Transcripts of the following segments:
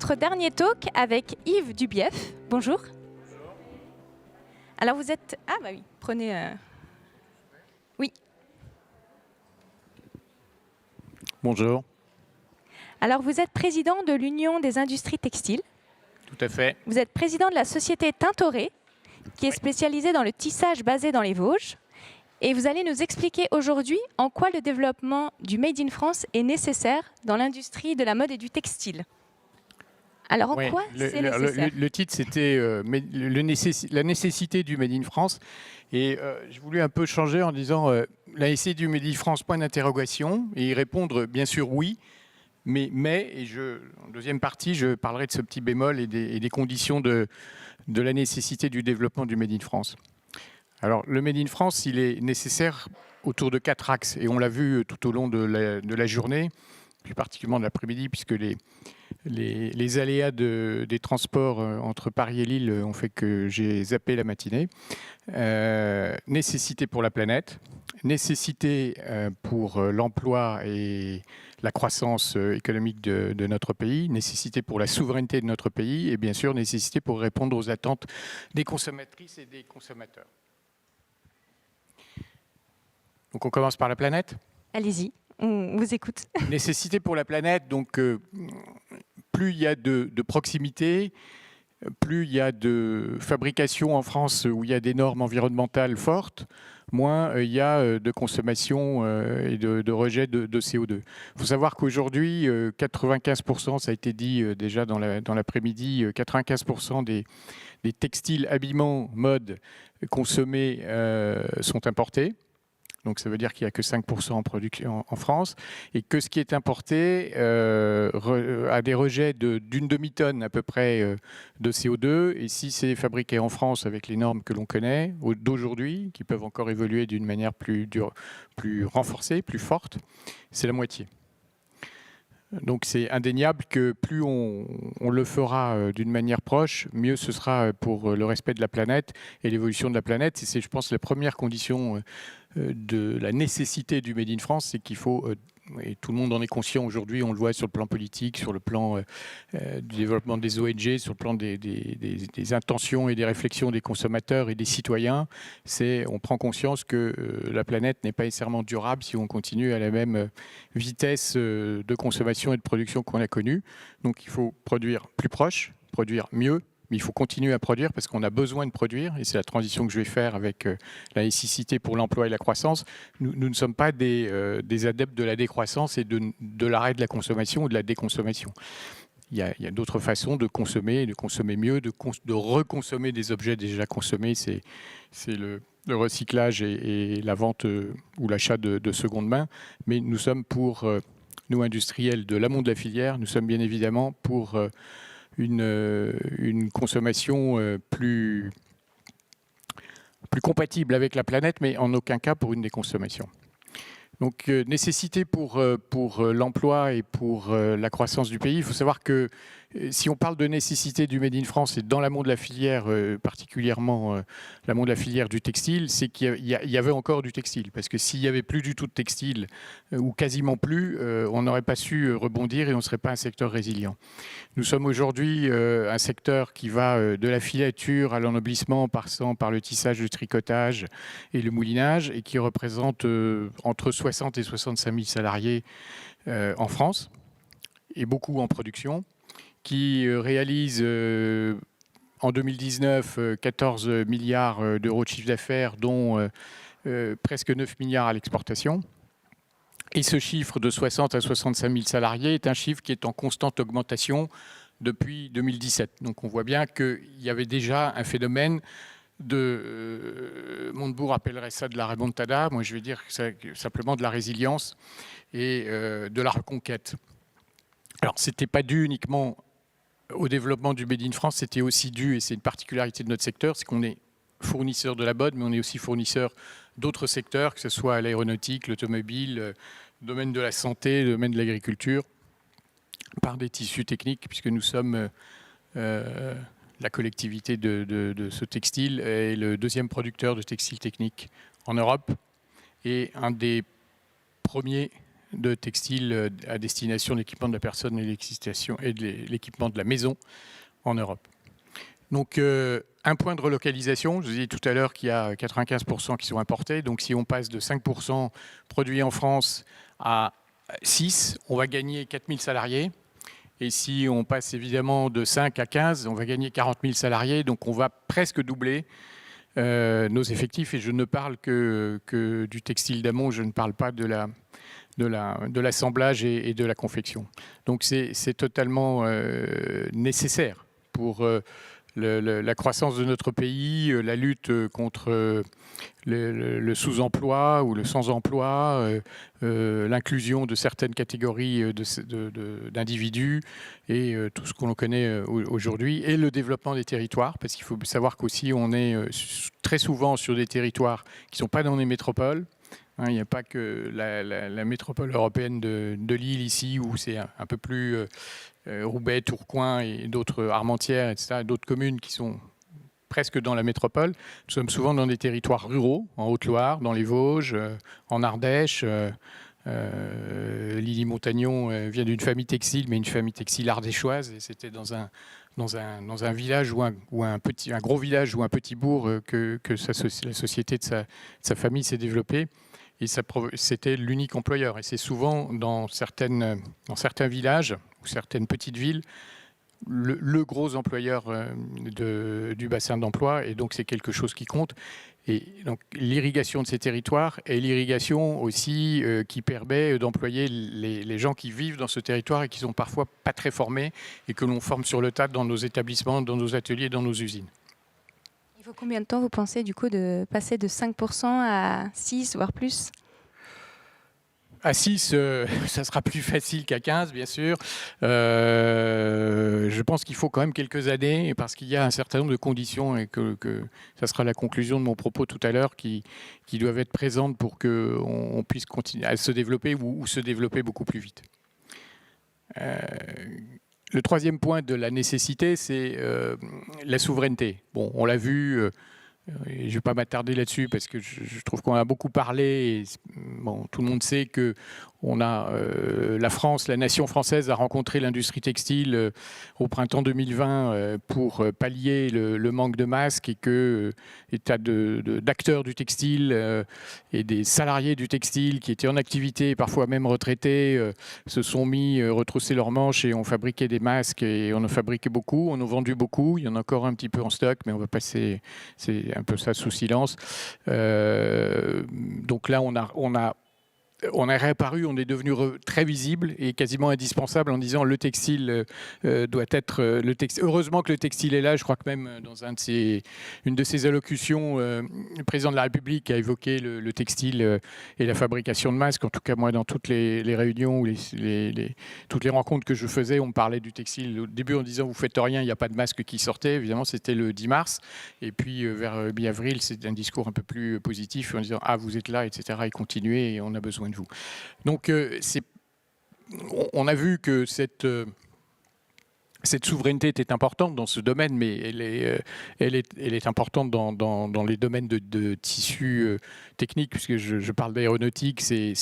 notre dernier talk avec Yves Dubief. Bonjour. Bonjour. Alors vous êtes... Ah bah oui, prenez... Oui. Bonjour. Alors vous êtes président de l'Union des industries textiles. Tout à fait. Vous êtes président de la société Tintoré, qui est spécialisée dans le tissage basé dans les Vosges. Et vous allez nous expliquer aujourd'hui en quoi le développement du Made in France est nécessaire dans l'industrie de la mode et du textile. Alors en quoi c'est nécessaire? Le titre, c'était la nécessité du Made in France. Et je voulais un peu changer en disant la nécessité du Made in France, point d'interrogation, et y répondre bien sûr oui, mais et en deuxième partie, je parlerai de ce petit bémol et des conditions de la nécessité du développement du Made in France. Alors, le Made in France, il est nécessaire autour de 4 axes, et on l'a vu tout au long de la journée, plus particulièrement de l'après-midi, puisque les aléas des transports entre Paris et Lille ont fait que j'ai zappé la matinée. Nécessité pour la planète, nécessité pour l'emploi et la croissance économique de notre pays, nécessité pour la souveraineté de notre pays et bien sûr nécessité pour répondre aux attentes des consommatrices et des consommateurs. Donc on commence par la planète. Allez-y, on vous écoute. Nécessité pour la planète, donc plus il y a de proximité, plus il y a de fabrication en France où il y a des normes environnementales fortes, moins il y a de consommation et de rejet de CO2. Il faut savoir qu'aujourd'hui, 95%, ça a été dit déjà dans l'après-midi, 95% des textiles, habillements, mode consommés sont importés. Donc ça veut dire qu'il n'y a que 5% en production en France et que ce qui est importé a des rejets d'une demi-tonne à peu près de CO2. Et si c'est fabriqué en France avec les normes que l'on connaît d'aujourd'hui, qui peuvent encore évoluer d'une manière plus renforcée, plus forte, c'est la moitié. Donc c'est indéniable que plus on le fera d'une manière proche, mieux ce sera pour le respect de la planète et l'évolution de la planète. C'est, je pense, la première condition de la nécessité du Made in France, c'est qu'il faut, et tout le monde en est conscient aujourd'hui, on le voit sur le plan politique, sur le plan du développement des ONG, sur le plan des intentions et des réflexions des consommateurs et des citoyens, on prend conscience que la planète n'est pas nécessairement durable si on continue à la même vitesse de consommation et de production qu'on a connue. Donc il faut produire plus proche, produire mieux, mais il faut continuer à produire parce qu'on a besoin de produire, et c'est la transition que je vais faire avec la nécessité pour l'emploi et la croissance. Nous ne sommes pas des adeptes de la décroissance et de l'arrêt de la consommation ou de la déconsommation. Il y a d'autres façons de consommer mieux, de reconsommer des objets déjà consommés. C'est le recyclage et la vente ou l'achat de seconde main. Mais nous sommes pour, nous industriels de l'amont de la filière, nous sommes bien évidemment pour une consommation plus compatible avec la planète, mais en aucun cas pour une déconsommation. Donc, nécessité pour l'emploi et pour la croissance du pays. Il faut savoir que si on parle de nécessité du Made in France et dans l'amont de la filière, particulièrement l'amont de la filière du textile, c'est qu'il y avait encore du textile. Parce que s'il n'y avait plus du tout de textile, ou quasiment plus, on n'aurait pas su rebondir et on ne serait pas un secteur résilient. Nous sommes aujourd'hui un secteur qui va de la filature à l'ennoblissement, passant par le tissage, le tricotage et le moulinage, et qui représente entre 60 et 65 000 salariés en France, et beaucoup en production, qui réalise en 2019 14 milliards d'euros de chiffre d'affaires, dont presque 9 milliards à l'exportation. Et ce chiffre de 60 à 65 000 salariés est un chiffre qui est en constante augmentation depuis 2017. Donc on voit bien qu'il y avait déjà un phénomène Montebourg appellerait ça de la remontada, moi je vais dire que c'est simplement de la résilience et de la reconquête. Alors ce n'était pas dû uniquement au développement du Made in France, c'était aussi dû, et c'est une particularité de notre secteur, c'est qu'on est fournisseur de la mode, mais on est aussi fournisseur d'autres secteurs, que ce soit l'aéronautique, l'automobile, le domaine de la santé, le domaine de l'agriculture, par des tissus techniques, puisque nous sommes la collectivité de ce textile est le deuxième producteur de textiles techniques en Europe et un des premiers de textiles à destination de l'équipement de la personne et de l'équipement de la maison en Europe. Donc, un point de relocalisation, je vous ai dit tout à l'heure qu'il y a 95% qui sont importés. Donc, si on passe de 5% produits en France à 6, on va gagner 4 000 salariés. Et si on passe évidemment de 5 à 15, on va gagner 40 000 salariés. Donc, on va presque doubler nos effectifs. Et je ne parle que du textile d'amont, je ne parle pas de l'assemblage et de la confection. Donc, c'est totalement nécessaire pour la croissance de notre pays, la lutte contre le sous-emploi ou le sans-emploi, l'inclusion de certaines catégories d'individus et tout ce que l'on connaît aujourd'hui, et le développement des territoires, parce qu'il faut savoir qu'aussi on est très souvent sur des territoires qui ne sont pas dans les métropoles. Il n'y a pas que la métropole européenne de Lille ici, où c'est un peu plus Roubaix, Tourcoing et d'autres, Armentières, etc., d'autres communes qui sont presque dans la métropole. Nous sommes souvent dans des territoires ruraux, en Haute-Loire, dans les Vosges, en Ardèche. Lily Montagnon vient d'une famille textile, mais une famille textile ardéchoise, et c'était dans un village ou un gros village ou un petit bourg que la société de sa famille s'est développée. Et c'était l'unique employeur. Et c'est souvent dans certains villages ou certaines petites villes le gros employeur du bassin d'emploi. Et donc c'est quelque chose qui compte. Et donc l'irrigation de ces territoires est l'irrigation aussi qui permet d'employer les gens qui vivent dans ce territoire et qui sont parfois pas très formés et que l'on forme sur le tas dans nos établissements, dans nos ateliers, dans nos usines. Il faut combien de temps, vous pensez, du coup, de passer de 5% à 6, voire plus ? À 6, ça sera plus facile qu'à 15, bien sûr. Je pense qu'il faut quand même quelques années, parce qu'il y a un certain nombre de conditions, et que ça sera la conclusion de mon propos tout à l'heure, qui doivent être présentes pour qu'on puisse continuer à se développer ou se développer beaucoup plus vite. Le troisième point de la nécessité, c'est la souveraineté. Bon, on l'a vu, et je ne vais pas m'attarder là-dessus parce que je trouve qu'on a beaucoup parlé. Et, bon, tout le monde sait que la France, la nation française a rencontré l'industrie textile au printemps 2020 pour pallier le manque de masques, et que des tas d'acteurs du textile et des salariés du textile qui étaient en activité, parfois même retraités, se sont retrousser leurs manches et ont fabriqué des masques, et on en fabriqué beaucoup, on en a vendu beaucoup, il y en a encore un petit peu en stock, mais on va passer un peu ça sous silence. Donc là, on a réapparu, on est devenu très visible et quasiment indispensable en disant le textile doit être le textile. Heureusement que le textile est là. Je crois que même dans une de ses allocutions, le président de la République a évoqué le textile et la fabrication de masques. En tout cas, moi, dans toutes les réunions ou toutes les rencontres que je faisais, on me parlait du textile. Au début, en disant vous faites rien, il n'y a pas de masque qui sortait. Évidemment, c'était le 10 mars. Et puis vers mi-avril, c'est un discours un peu plus positif en disant ah, vous êtes là, etc. Et continuez, et on a besoin de vous. Donc, on a vu que cette souveraineté était importante dans ce domaine, mais elle est importante dans les domaines de tissus techniques, puisque je parle d'aéronautique, c'est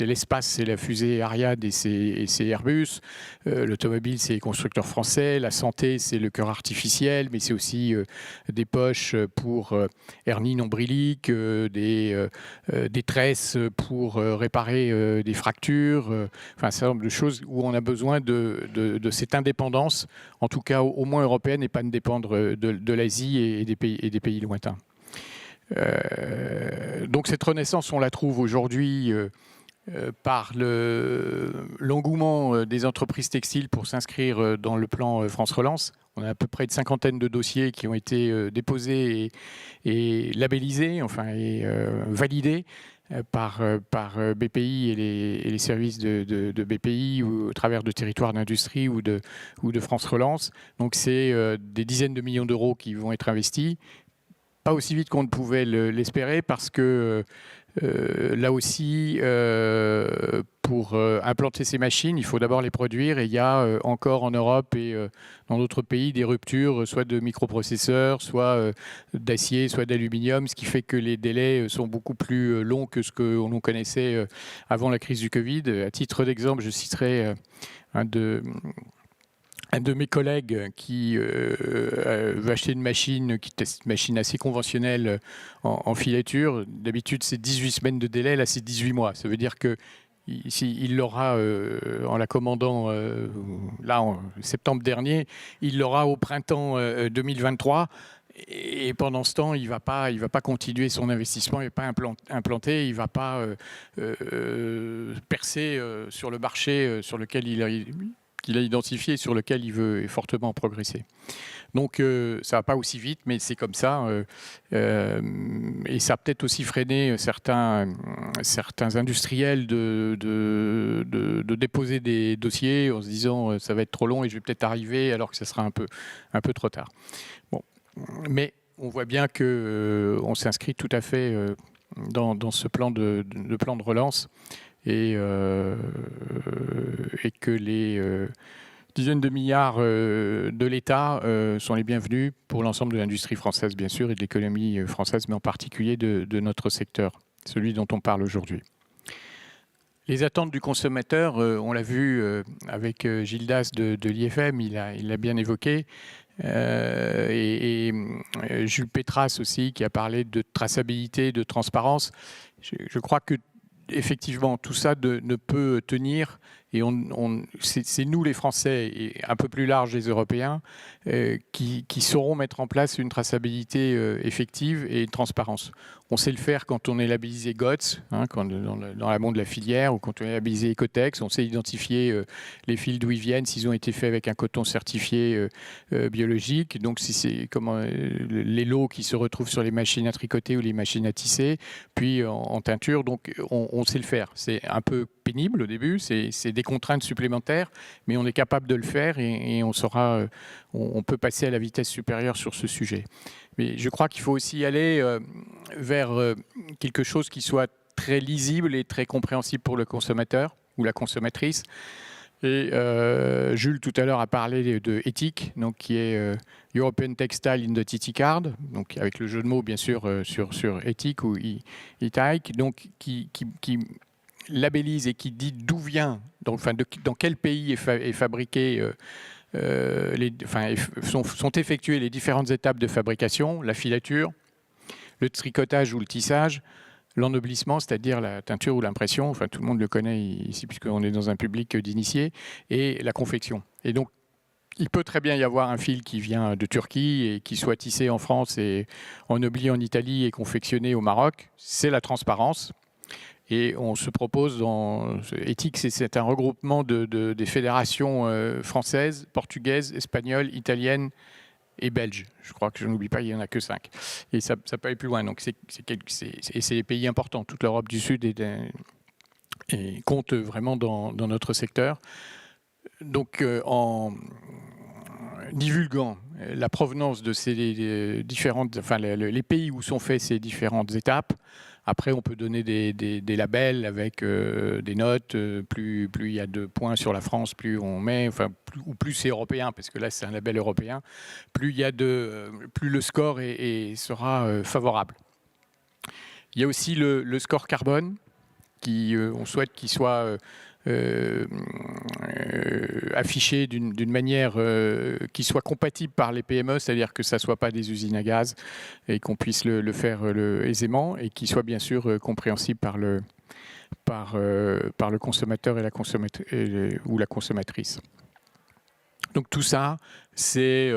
l'espace, c'est la fusée Ariane et c'est Airbus. L'automobile, c'est les constructeurs français. La santé, c'est le cœur artificiel, mais c'est aussi des poches pour hernie nombrilique, des tresses pour réparer des fractures, enfin un certain nombre de choses où on a besoin de cette indépendance, en tout cas au moins européenne, et pas de dépendre de l'Asie et des pays lointains. Donc cette renaissance, on la trouve aujourd'hui par l'engouement des entreprises textiles pour s'inscrire dans le plan France Relance. On a à peu près une cinquantaine de dossiers qui ont été déposés et labellisés, et validés par BPI et les services de BPI, ou au travers de territoires d'industrie ou de France Relance. Donc c'est des dizaines de millions d'euros qui vont être investis. Pas aussi vite qu'on ne pouvait l'espérer, parce que Là aussi, pour implanter ces machines, il faut d'abord les produire et il y a encore en Europe et dans d'autres pays des ruptures, soit de microprocesseurs, soit d'acier, soit d'aluminium, ce qui fait que les délais sont beaucoup plus longs que ce que l'on connaissait avant la crise du Covid. À titre d'exemple, je citerai un de mes collègues qui veut acheter une machine, qui teste une machine assez conventionnelle en filature. D'habitude, c'est 18 semaines de délai, là c'est 18 mois. Ça veut dire que il l'aura en la commandant là en septembre dernier, il l'aura au printemps 2023. Et pendant ce temps, il va pas continuer son investissement, il ne va pas implanter, il ne va pas percer sur le marché sur lequel qu'il a identifié et sur lequel il veut fortement progresser. Donc ça ne va pas aussi vite, mais c'est comme ça. Et ça a peut-être aussi freiné certains industriels de déposer des dossiers en se disant ça va être trop long et je vais peut-être arriver alors que ça sera un peu trop tard. Bon. Mais on voit bien qu'on s'inscrit tout à fait dans ce plan de relance et que les dizaines de milliards de l'État sont les bienvenus pour l'ensemble de l'industrie française, bien sûr, et de l'économie française, mais en particulier de notre secteur, celui dont on parle aujourd'hui. Les attentes du consommateur, on l'a vu avec Gildas de l'IFM, il l'a bien évoqué, et Jules Pétras aussi, qui a parlé de traçabilité, de transparence. Je crois que effectivement, tout ça ne peut tenir, et c'est nous les Français, et un peu plus large les Européens, qui sauront mettre en place une traçabilité effective et une transparence. On sait le faire quand on est labellisé GOTS, hein, dans l'amont de la filière, ou quand on est labellisé Ecotex. On sait identifier les fils d'où ils viennent, s'ils ont été faits avec un coton certifié biologique. Donc, si c'est les lots qui se retrouvent sur les machines à tricoter ou les machines à tisser, puis en teinture. Donc, on sait le faire. C'est un peu pénible au début, c'est des contraintes supplémentaires, mais on est capable de le faire et on peut passer à la vitesse supérieure sur ce sujet. Mais je crois qu'il faut aussi aller vers quelque chose qui soit très lisible et très compréhensible pour le consommateur ou la consommatrice. Et Jules tout à l'heure a parlé de ETIC, donc qui est European Textile Identity Card, donc avec le jeu de mots bien sûr sur ETIC ou ETIC, donc qui labellise et qui dit d'où vient, dans quel pays est fabriqué, sont effectuées les différentes étapes de fabrication, la filature, le tricotage ou le tissage, l'ennoblissement, c'est-à-dire la teinture ou l'impression, enfin tout le monde le connaît ici puisqu'on est dans un public d'initiés, et la confection. Et donc, il peut très bien y avoir un fil qui vient de Turquie et qui soit tissé en France et ennobli en Italie et confectionné au Maroc. C'est la transparence. Et on se propose dans ETIC, c'est un regroupement des fédérations françaises, portugaises, espagnoles, italiennes et belges. Je crois que je n'oublie pas, il n'y en a que 5. Et ça peut aller plus loin. Donc c'est des pays importants. Toute l'Europe du Sud et compte vraiment dans notre secteur. Donc en divulguant la provenance de ces différentes, les pays où sont faites ces différentes étapes. Après, on peut donner des labels avec des notes. Plus il y a de points sur la France, plus on met, plus c'est européen, parce que là, c'est un label européen. Plus le score sera favorable. Il y a aussi le score carbone, on souhaite qu'il soit affiché d'une manière qui soit compatible par les PME, c'est-à-dire que ça ne soit pas des usines à gaz et qu'on puisse le faire aisément et qui soit bien sûr compréhensible par le consommateur ou la consommatrice. Donc tout ça, c'est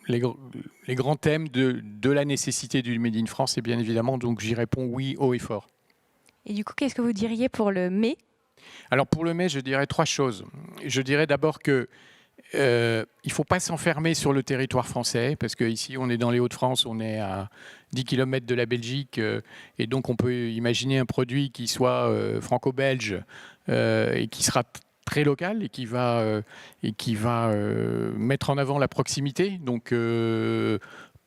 les grands thèmes de la nécessité du Made in France, et bien évidemment, donc j'y réponds oui haut et fort. Et du coup, qu'est-ce que vous diriez pour le mais ? Alors pour le mai, je dirais 3 choses. Je dirais d'abord qu'il ne faut pas s'enfermer sur le territoire français, parce qu'ici on est dans les Hauts-de-France, on est à 10 km de la Belgique, et donc on peut imaginer un produit qui soit franco-belge et qui sera très local et qui va mettre en avant la proximité. Donc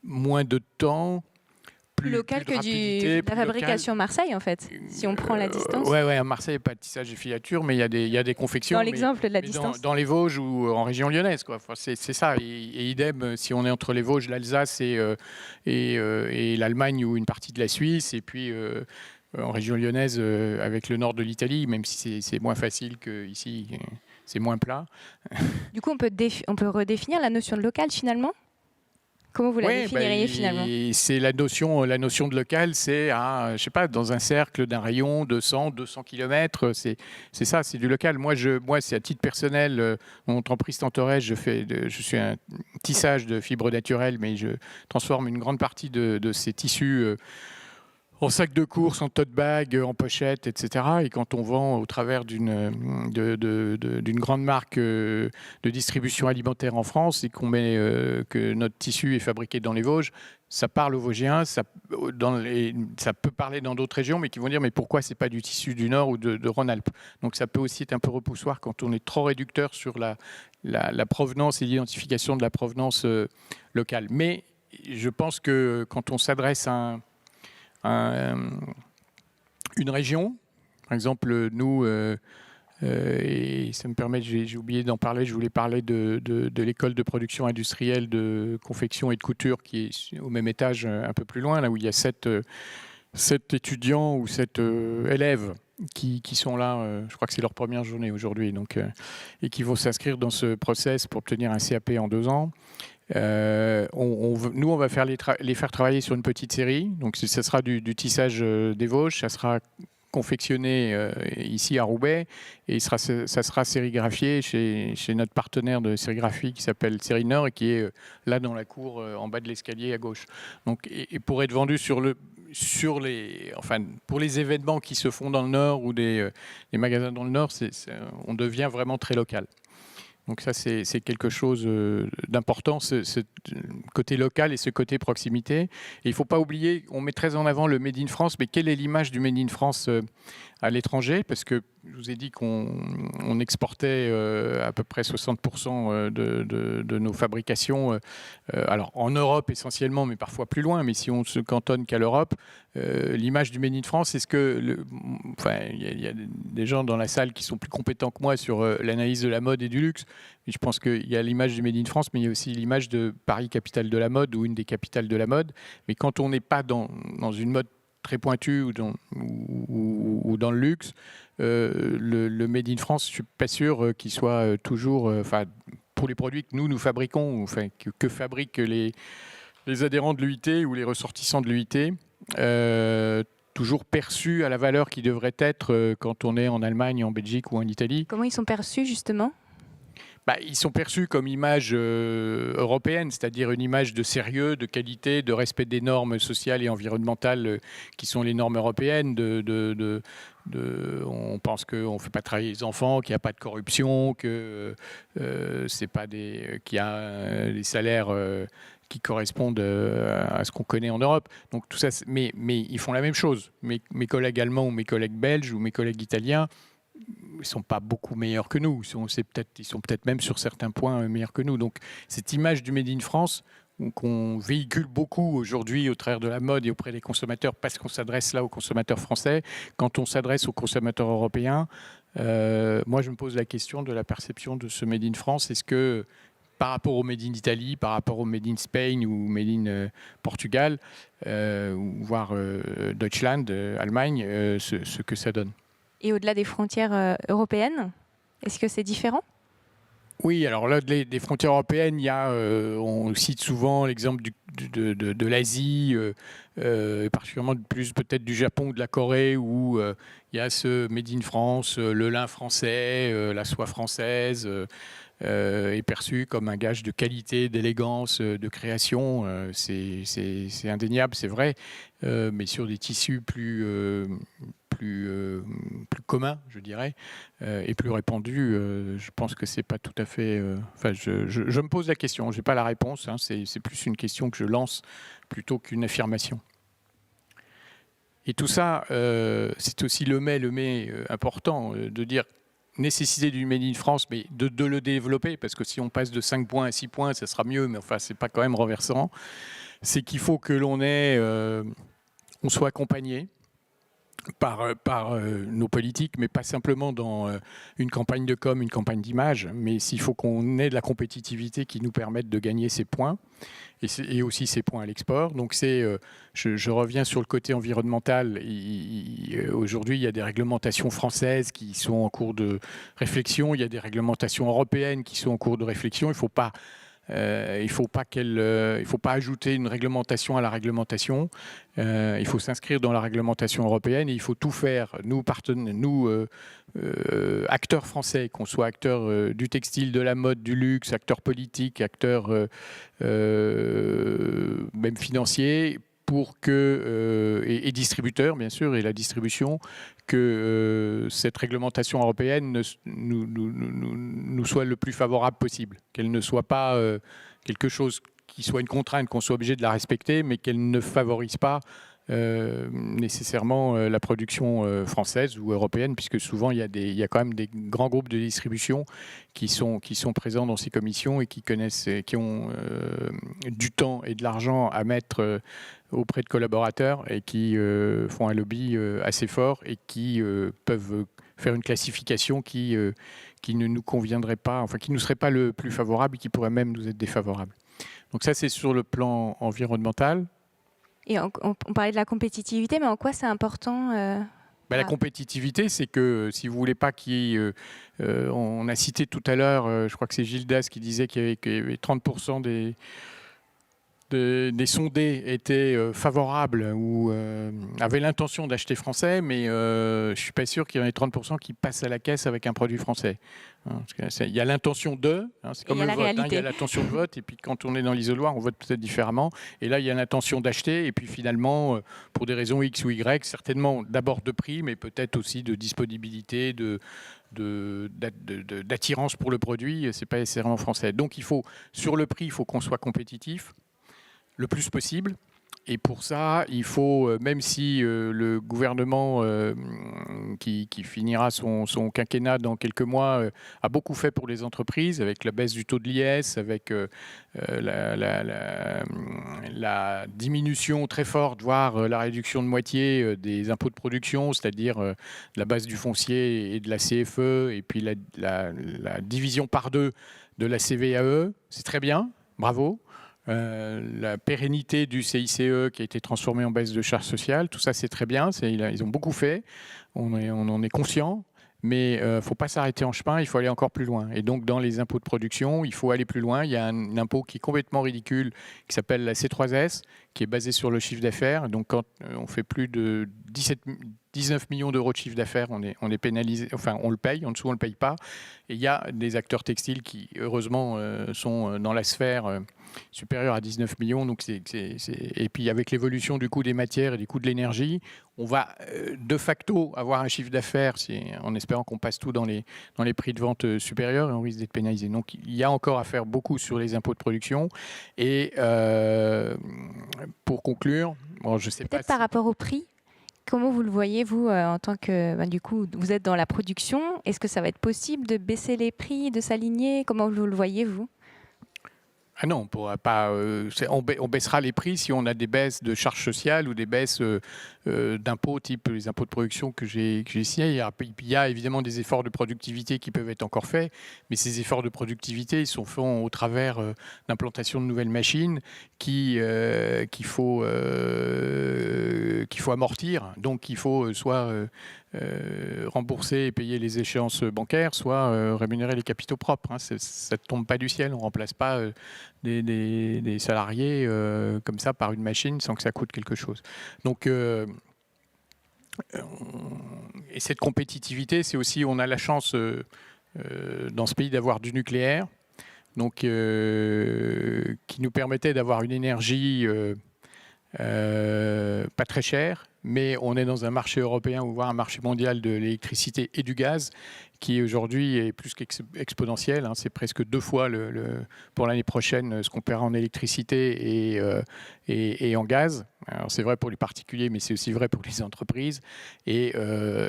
moins de temps, plus local que de la fabrication Marseille, en fait, si on prend la distance. Ouais, à Marseille, il n'y a pas de tissage et filature, mais il y a des confections. Dans l'exemple de la distance. Dans les Vosges ou en région lyonnaise, quoi. Enfin, c'est ça. Et idem, si on est entre les Vosges, l'Alsace et l'Allemagne ou une partie de la Suisse, et puis en région lyonnaise avec le nord de l'Italie, même si c'est moins facile qu'ici, c'est moins plat. Du coup, on peut redéfinir la notion de local, finalement ? Comment vous la définiriez finalement ? C'est la notion de local, c'est je sais pas, dans un cercle d'un rayon de 100-200 km, c'est ça, c'est du local. Moi, c'est à titre personnel, mon entreprise Tantoret, je suis un tissage de fibres naturelles, mais je transforme une grande partie de ces tissus en sac de course, en tote bag, en pochette, etc. Et quand on vend au travers d'une grande marque de distribution alimentaire en France et qu'on met que notre tissu est fabriqué dans les Vosges, ça parle aux Vosgiens, ça peut parler dans d'autres régions, mais qui vont dire mais pourquoi c'est pas du tissu du Nord ou de Rhône-Alpes. Donc ça peut aussi être un peu repoussoir quand on est trop réducteur sur la provenance et l'identification de la provenance locale. Mais je pense que quand on s'adresse à une région, par exemple nous, et ça me permet, j'ai oublié d'en parler, je voulais parler de l'école de production industrielle de confection et de couture qui est au même étage un peu plus loin, là où il y a 7 étudiants ou 7 élèves qui sont là, je crois que c'est leur première journée aujourd'hui, et qui vont s'inscrire dans ce process pour obtenir un CAP en 2 ans. Nous, on va les faire travailler sur une petite série. Donc, ça sera du tissage des Vosges. Ça sera confectionné ici à Roubaix et ça sera sérigraphié chez notre partenaire de sérigraphie qui s'appelle Série Nord et qui est là dans la cour en bas de l'escalier à gauche. Donc, et pour être vendu pour les événements qui se font dans le Nord ou des magasins dans le Nord, on devient vraiment très local. Donc ça, c'est quelque chose d'important, ce côté local et ce côté proximité. Et il ne faut pas oublier, on met très en avant le Made in France, mais quelle est l'image du Made in France à l'étranger? Parce que je vous ai dit qu'on exportait à peu près 60% de nos fabrications, alors en Europe essentiellement, mais parfois plus loin. Mais si on se cantonne qu'à l'Europe, l'image du Made in France, est-ce que... il y a des gens dans la salle qui sont plus compétents que moi sur l'analyse de la mode et du luxe. Je pense qu'il y a l'image du Made in France, mais il y a aussi l'image de Paris, capitale de la mode, ou une des capitales de la mode. Mais quand on n'est pas dans une mode très pointue ou dans le luxe, le Made in France, je ne suis pas sûr qu'il soit toujours... pour les produits que nous fabriquons, que fabriquent les adhérents de l'UIT ou les ressortissants de l'UIT, toujours perçus à la valeur qui devrait être quand on est en Allemagne, en Belgique ou en Italie. Comment ils sont perçus, justement ? Ils sont perçus comme image européenne, c'est-à-dire une image de sérieux, de qualité, de respect des normes sociales et environnementales qui sont les normes européennes. On pense qu'on ne fait pas travailler les enfants, qu'il n'y a pas de corruption, qu'il y a des salaires qui correspondent à ce qu'on connaît en Europe. Donc tout ça, mais ils font la même chose. Mes collègues allemands ou mes collègues belges ou mes collègues italiens, ils ne sont pas beaucoup meilleurs que nous. Ils sont peut-être même sur certains points meilleurs que nous. Donc cette image du Made in France qu'on véhicule beaucoup aujourd'hui au travers de la mode et auprès des consommateurs parce qu'on s'adresse là aux consommateurs français, quand on s'adresse aux consommateurs européens, moi je me pose la question de la perception de ce Made in France. Est-ce que par rapport au Made in Italie, par rapport au Made in Spain ou Made in Portugal, voire Deutschland, Allemagne, ce que ça donne? Et au-delà des frontières européennes, est-ce que c'est différent ? Oui, alors là, des frontières européennes, on cite souvent l'exemple de l'Asie, particulièrement peut-être du Japon ou de la Corée, où il y a ce Made in France, le lin français, la soie française, est perçu comme un gage de qualité, d'élégance, de création. C'est indéniable, c'est vrai, mais sur des tissus plus commun, je dirais, et plus répandu, je pense que c'est pas tout à fait... je me pose la question, je n'ai pas la réponse, hein, c'est plus une question que je lance plutôt qu'une affirmation. Et tout ça, c'est aussi le mais important, de dire nécessité du Made in France, mais de le développer, parce que si on passe de 5 points à 6 points, ça sera mieux, mais enfin, c'est pas quand même renversant. C'est qu'il faut que l'on ait... on soit accompagné par nos politiques, mais pas simplement dans une campagne de com, une campagne d'image, mais s'il faut qu'on ait de la compétitivité qui nous permette de gagner ces points, et aussi ces points à l'export. Donc je reviens sur le côté environnemental. Aujourd'hui, il y a des réglementations françaises qui sont en cours de réflexion, il y a des réglementations européennes qui sont en cours de réflexion. Il ne faut pas ajouter une réglementation à la réglementation. Il faut s'inscrire dans la réglementation européenne et il faut tout faire, nous acteurs français, qu'on soit acteurs du textile, de la mode, du luxe, acteurs politiques, acteurs même financiers, pour que, et distributeurs bien sûr, et la distribution, que cette réglementation européenne nous soit le plus favorable possible, qu'elle ne soit pas quelque chose qui soit une contrainte, qu'on soit obligé de la respecter, mais qu'elle ne favorise pas nécessairement la production française ou européenne, puisque souvent il y a quand même des grands groupes de distribution qui sont présents dans ces commissions et qui ont du temps et de l'argent à mettre auprès de collaborateurs et qui font un lobby assez fort et qui peuvent faire une classification qui ne nous conviendrait pas, enfin qui ne nous serait pas le plus favorable et qui pourrait même nous être défavorable. Donc ça, c'est sur le plan environnemental. Et on parlait de la compétitivité, mais en quoi c'est important La compétitivité, c'est que si vous voulez pas on a cité tout à l'heure, je crois que c'est Gildas qui disait qu'il y avait 30% des sondés étaient favorables ou avaient l'intention d'acheter français, mais je ne suis pas sûr qu'il y en ait 30% qui passent à la caisse avec un produit français. Il y a l'intention de, c'est comme le vote, il y a l'intention de vote, et puis quand on est dans l'isoloir, on vote peut-être différemment, et là il y a l'intention d'acheter, et puis finalement, pour des raisons X ou Y, certainement d'abord de prix, mais peut-être aussi de disponibilité, d'attirance pour le produit, c'est pas nécessairement français. Donc sur le prix, il faut qu'on soit compétitif le plus possible. Et pour ça, il faut, même si le gouvernement qui finira son quinquennat dans quelques mois a beaucoup fait pour les entreprises, avec la baisse du taux de l'IS, avec la diminution très forte, voire la réduction de moitié des impôts de production, c'est-à-dire la base du foncier et de la CFE, et puis la division par deux de la CVAE, c'est très bien, bravo. La pérennité du CICE qui a été transformé en baisse de charges sociales, tout ça c'est très bien, ils ont beaucoup fait, on en est conscient, mais il ne faut pas s'arrêter en chemin, il faut aller encore plus loin. Et donc dans les impôts de production, il faut aller plus loin. Il y a un impôt qui est complètement ridicule, qui s'appelle la C3S, qui est basé sur le chiffre d'affaires. Donc quand on fait plus de 19 millions d'euros de chiffre d'affaires, on est pénalisé, enfin on le paye, en dessous on ne le paye pas. Et il y a des acteurs textiles qui heureusement sont dans la sphère supérieure à 19 millions. Donc et puis avec l'évolution du coût des matières et du coût de l'énergie, on va de facto avoir un chiffre d'affaires en espérant qu'on passe tout dans les prix de vente supérieurs, et on risque d'être pénalisé. Donc il y a encore à faire beaucoup sur les impôts de production. Et pour conclure, bon, je sais pas. Peut-être par rapport au prix. Comment vous le voyez, vous, en tant que, du coup, vous êtes dans la production, est-ce que ça va être possible de baisser les prix, de s'aligner? Comment vous le voyez, vous? Ah non, on pourra pas. On baissera les prix si on a des baisses de charges sociales ou des baisses d'impôts, type les impôts de production que j'ai cités. Il y a évidemment des efforts de productivité qui peuvent être encore faits, mais ces efforts de productivité, ils sont faits au travers d'implantation de nouvelles machines qu'il faut amortir. Donc il faut soit rembourser et payer les échéances bancaires, soit rémunérer les capitaux propres. Ça ne tombe pas du ciel, on ne remplace pas des salariés comme ça par une machine sans que ça coûte quelque chose. Donc, et cette compétitivité, c'est aussi, on a la chance dans ce pays d'avoir du nucléaire, donc, qui nous permettait d'avoir une énergie pas très chère, mais on est dans un marché européen, voire un marché mondial de l'électricité et du gaz qui aujourd'hui est plus qu'exponentiel. C'est presque 2 fois pour l'année prochaine ce qu'on paiera en électricité et en gaz. Alors c'est vrai pour les particuliers, mais c'est aussi vrai pour les entreprises. Et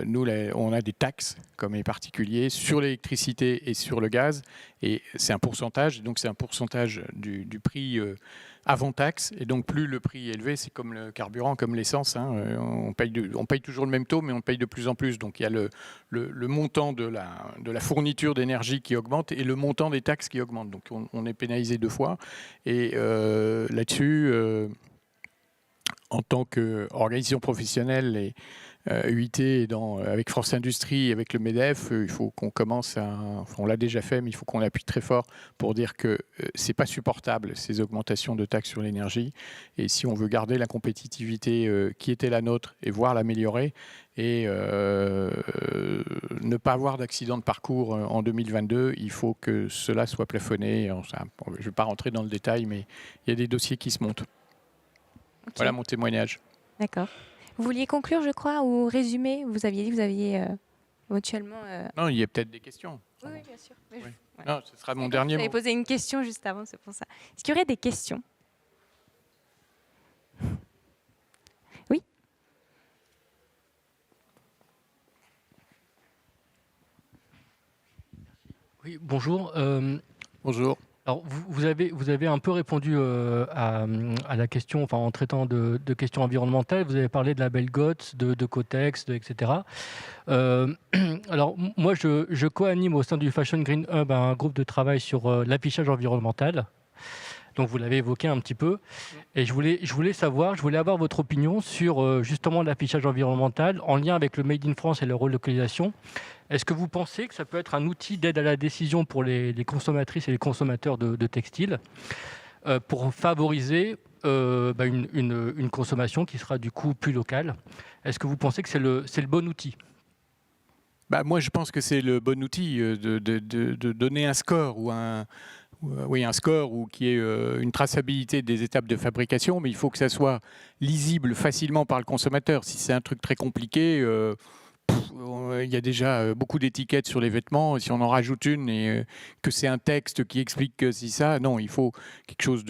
nous, on a des taxes, comme les particuliers, sur l'électricité et sur le gaz. Et c'est un pourcentage, donc c'est un pourcentage du prix avant taxe, et donc plus le prix est élevé, c'est comme le carburant, comme l'essence, hein, on paye toujours le même taux, mais on paye de plus en plus. Donc il y a le montant de la fourniture d'énergie qui augmente et le montant des taxes qui augmente. Donc on est pénalisé 2 fois. Et là-dessus, en tant qu'organisation professionnelle et UIT avec France Industrie, avec le MEDEF, il faut qu'on commence on l'a déjà fait, mais il faut qu'on appuie très fort pour dire que c'est pas supportable ces augmentations de taxes sur l'énergie. Et si on veut garder la compétitivité qui était la nôtre et voire l'améliorer, et ne pas avoir d'accident de parcours en 2022, il faut que cela soit plafonné. Je ne vais pas rentrer dans le détail, mais il y a des dossiers qui se montent. Okay. Voilà mon témoignage. D'accord. Vous vouliez conclure, je crois, ou résumer? Vous aviez dit que vous aviez éventuellement... Non, il y a peut-être des questions. Oui, oui, bien sûr. Oui. Ouais. Non, ce sera mon dernier mot. Vous avez posé une question juste avant, c'est pour ça. Est-ce qu'il y aurait des questions? Oui. Oui, bonjour. Bonjour. Alors, vous avez un peu répondu à la question, enfin, en traitant de questions environnementales. Vous avez parlé de label GOTS, de Cotex, etc. Alors, moi, je co-anime au sein du Fashion Green Hub un groupe de travail sur l'affichage environnemental. Donc, vous l'avez évoqué un petit peu. Et je voulais avoir votre opinion sur justement l'affichage environnemental en lien avec le Made in France et la relocalisation. Est-ce que vous pensez que ça peut être un outil d'aide à la décision pour les consommatrices et les consommateurs de textiles pour favoriser une consommation qui sera du coup plus locale? Est-ce que vous pensez que c'est le bon outil? Moi, je pense que c'est le bon outil de donner un score ou un score ou qui est une traçabilité des étapes de fabrication, mais il faut que ça soit lisible facilement par le consommateur. Si c'est un truc très compliqué, il y a déjà beaucoup d'étiquettes sur les vêtements. Si on en rajoute une et que c'est un texte qui explique que si ça, non, il faut quelque chose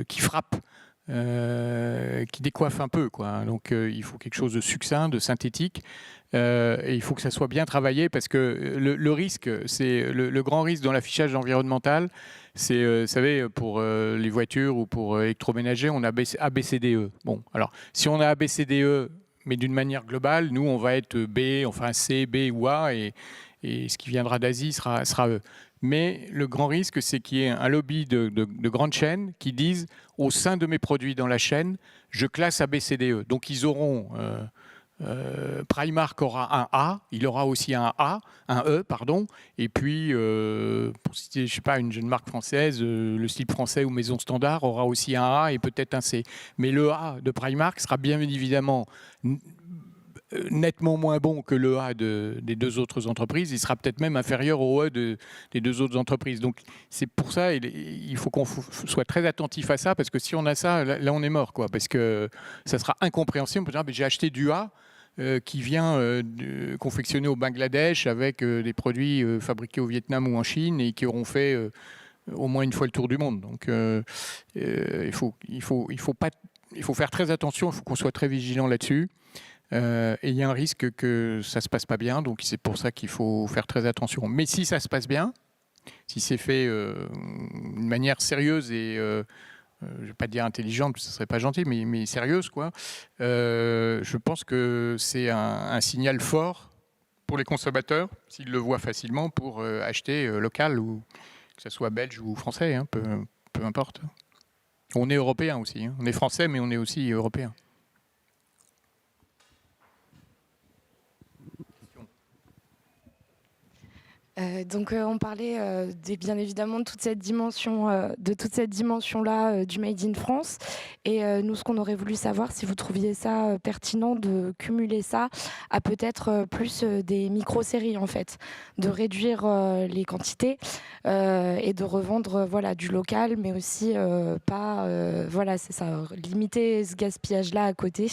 qui frappe, qui décoiffe un peu, quoi. Donc il faut quelque chose de succinct, de synthétique. Et il faut que ça soit bien travaillé parce que le risque, c'est le grand risque dans l'affichage environnemental, c'est, vous savez, pour les voitures ou pour électroménager, on a ABCDE. Bon, alors si on a ABCDE, mais d'une manière globale, nous on va être B, enfin C, B ou A, et ce qui viendra d'Asie sera E. Mais le grand risque, c'est qu'il y ait un lobby de grandes chaînes qui disent au sein de mes produits dans la chaîne, je classe ABCDE. Donc ils auront Primark aura un A, il aura aussi un E, pardon, et puis, pour citer, je sais pas, une jeune marque française, le slip français ou Maison Standard aura aussi un A et peut-être un C. Mais le A de Primark sera bien évidemment nettement moins bon que le A des deux autres entreprises. Il sera peut-être même inférieur au E des deux autres entreprises. Donc c'est pour ça il faut qu'on soit très attentif à ça, parce que si on a ça, là on est mort, quoi, parce que ça sera incompréhensible. Par exemple, j'ai acheté du A qui vient confectionné au Bangladesh avec des produits fabriqués au Vietnam ou en Chine et qui auront fait au moins une fois le tour du monde. Donc il faut faire très attention, il faut qu'on soit très vigilant là-dessus. Et il y a un risque que ça ne se passe pas bien, donc c'est pour ça qu'il faut faire très attention. Mais si ça se passe bien, si c'est fait d'une manière sérieuse et, je ne vais pas dire intelligente, parce que ce ne serait pas gentil, mais sérieuse, quoi, je pense que c'est un signal fort pour les consommateurs, s'ils le voient facilement, pour acheter local, ou que ce soit belge ou français, hein, peu importe. On est européen aussi, hein. On est français, mais on est aussi européen. Donc on parlait bien évidemment de toute cette dimension-là du Made in France. Et nous, ce qu'on aurait voulu savoir, si vous trouviez ça pertinent de cumuler ça à peut-être plus des micro-séries, en fait, de réduire les quantités et de revendre du local, mais aussi c'est ça, limiter ce gaspillage-là à côté.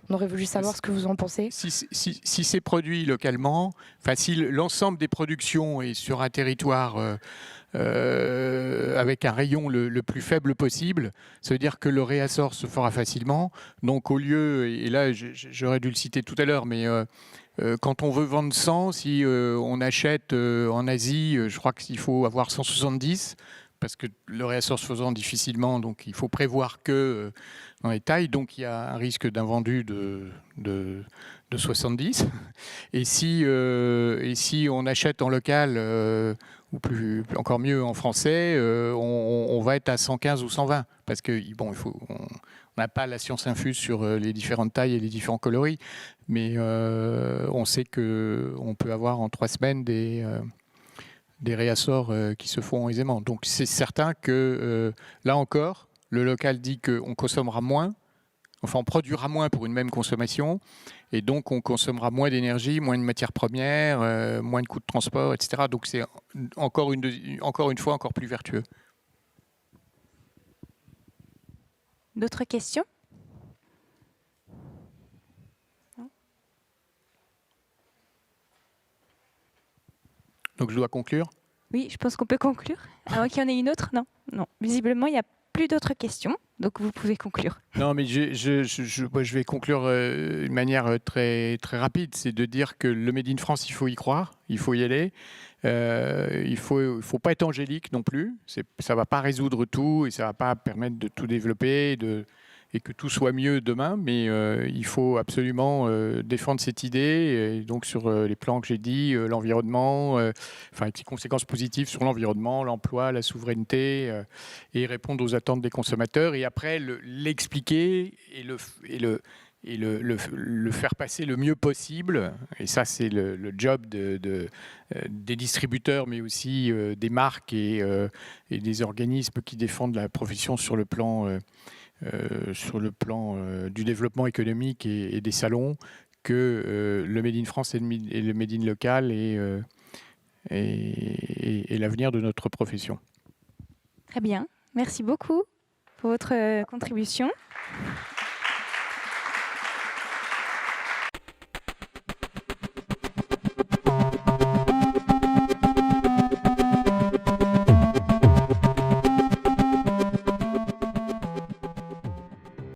On aurait voulu savoir ce que vous en pensez. Si c'est produit localement, si l'ensemble des productions est sur un territoire avec un rayon le plus faible possible, ça veut dire que le réassort se fera facilement. Donc au lieu, et là j'aurais dû le citer tout à l'heure, mais quand on veut vendre 100, si on achète en Asie, je crois qu'il faut avoir 170, parce que le réassort se faisant difficilement, donc il faut prévoir que dans les tailles, donc il y a un risque d'invendu de 70. Et si on achète en local, ou encore mieux en français, on va être à 115 ou 120, parce que bon, on n'a pas la science infuse sur les différentes tailles et les différents coloris, mais on sait qu'on peut avoir en 3 semaines des réassorts qui se font aisément. Donc c'est certain que là encore, le local dit qu'on consommera moins, enfin on produira moins pour une même consommation, et donc on consommera moins d'énergie, moins de matières premières, moins de coûts de transport, etc. Donc c'est encore une fois encore plus vertueux. D'autres questions? Donc je dois conclure? Oui, je pense qu'on peut conclure. À moins qu'il y en ait une autre? Non, non. Visiblement, il n'y a plus d'autres questions, donc vous pouvez conclure. Non, mais je vais conclure d'une manière très, très rapide. C'est de dire que le Made in France, il faut y croire, il faut y aller. Il ne faut pas être angélique non plus. Ça ne va pas résoudre tout et ça ne va pas permettre de tout développer et que tout soit mieux demain. Mais il faut absolument défendre cette idée. Et donc sur les plans que j'ai dit, l'environnement, avec les conséquences positives sur l'environnement, l'emploi, la souveraineté, et répondre aux attentes des consommateurs. Et après, l'expliquer et le faire passer le mieux possible. Et ça, c'est le job des distributeurs, mais aussi des marques et des organismes qui défendent la profession sur le plan du développement économique et des salons, que le Made in France et le Made in local et l'avenir de notre profession. Très bien. Merci beaucoup pour votre contribution.